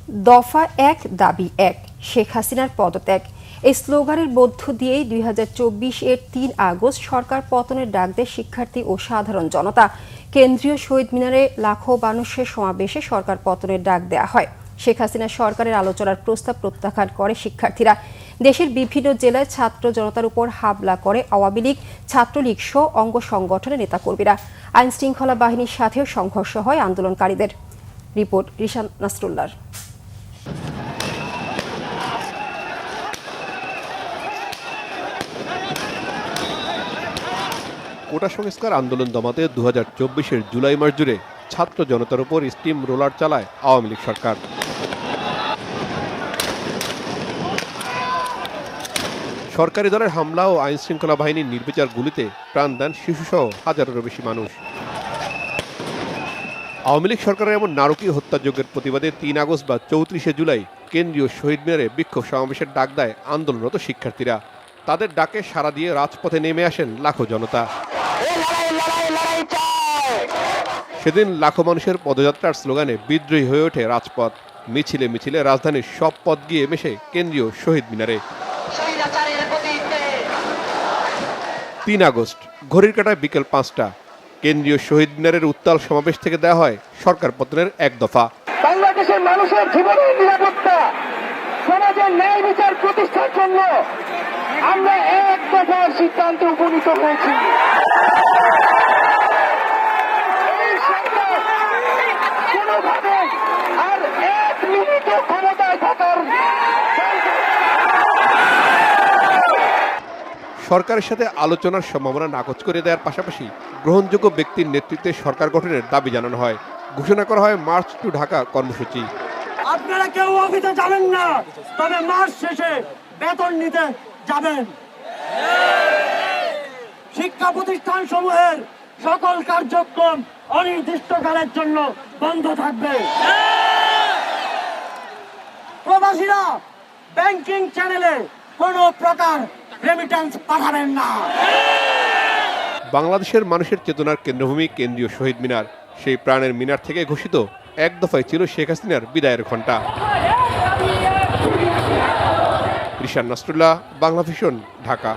দফা এক দাবি এক, শেখ হাসিনার পদত্যাগ এই স্লোগানের মধ্য দিয়েই 2024-এর 3 আগস্ট সরকার পতনের ডাক দেয় শিক্ষার্থী ও সাধারণ জনতা। কেন্দ্রীয় শহীদ মিনারে লাখো মানুষের সমাবেশে সরকার পতনের ডাক দেওয়া হয়। শেখ হাসিনা সরকারের আলোচনার প্রস্তাব প্রত্যাখ্যান করে শিক্ষার্থীরা। দেশের বিভিন্ন জেলায় ছাত্র জনতার উপর হামলা করে আওয়ামী লীগ, ছাত্রলীগ সহ অঙ্গ সংগঠনের নেতাকর্মীরা। আইন শৃঙ্খলা বাহিনীর সাথেও সংঘর্ষ হয় আন্দোলনকারীদের। রিপোর্ট রিশান নাসরুল্লাহর। কোটা সংস্কার আন্দোলন দমাতে 2024-এর জুলাই মাস জুড়ে ছাত্র জনতার উপর স্টিম রোলার চালায় আওয়ামী লীগ সরকার। সরকারি দলের হামলা ও আইন শৃঙ্খলা বাহিনীর নির্বিচার গুলিতে প্রাণ দেন শিশুসহ হাজারেরও বেশি মানুষ। আওয়ামী লীগ সরকারের এমন নারকীয় হত্যাযজ্ঞের প্রতিবাদে 3 আগস্ট বা 34শে জুলাই কেন্দ্রীয় শহীদ মিনারে বিক্ষোভ সমাবেশের ডাক দেয় আন্দোলনরত শিক্ষার্থীরা। তাদের ডাকে সাড়া দিয়ে রাজপথে নেমে আসেন লাখো জনতা। সেদিন লাখো মানুষের পদযাত্রার স্লোগানে বিদ্রোহী হয়ে ওঠে রাজপথ। মিছিলে মিছিলে রাজধানীর সব পথ গিয়ে মেশে কেন্দ্রীয় শহীদ মিনারে। 3 আগস্ট ঘড়ির কাঁটায় বিকেল 5টা। কেন্দ্রীয় শহীদ মিনারের উত্তাল সমাবেশ থেকে দেওয়া হয় সরকার পতনের এক দফা। বাংলাদেশের মানুষের জীবনের নিরাপত্তা, সমাজের ন্যায় বিচার প্রতিষ্ঠার জন্য আমরা এক দফার সিদ্ধান্তে উপনীত হয়েছি। এই সরকার কোনোভাবে আর 1 মিনিটও ক্ষমতায় থাকার সরকারের সাথে আলোচনার সম্ভাবনা নাকচ করে দেওয়ার পাশাপাশি গ্রহণযোগ্য ব্যক্তির নেতৃত্বে সরকার গঠনের দাবি জানানো হয়। ঘোষণা করা হয় মার্চ টু ঢাকা কর্মসূচি। আপনারা কেউ অফিসে যাবেন না, তবে মাস শেষে বেতন নিতে যাবেন। শিক্ষা প্রতিষ্ঠান সমূহের সকল কার্যক্রম অনির্দিষ্টকালের জন্য বন্ধ থাকবে। প্রবাসীরা ব্যাংকিং চ্যানেলে কোনো প্রকার রেমিটেন্স পাঠাবেন না। বাংলাদেশের মানুষের চেতনার কেন্দ্রভূমি কেন্দ্রীয় শহীদ মিনার। সেই প্রাণের মিনার থেকে ঘোষিত এক দফায় ছিল শেখ হাসিনার বিদায়ের ঘণ্টা। রিশান নাসরুল্লাহ, বাংলা ভিশন, ঢাকা।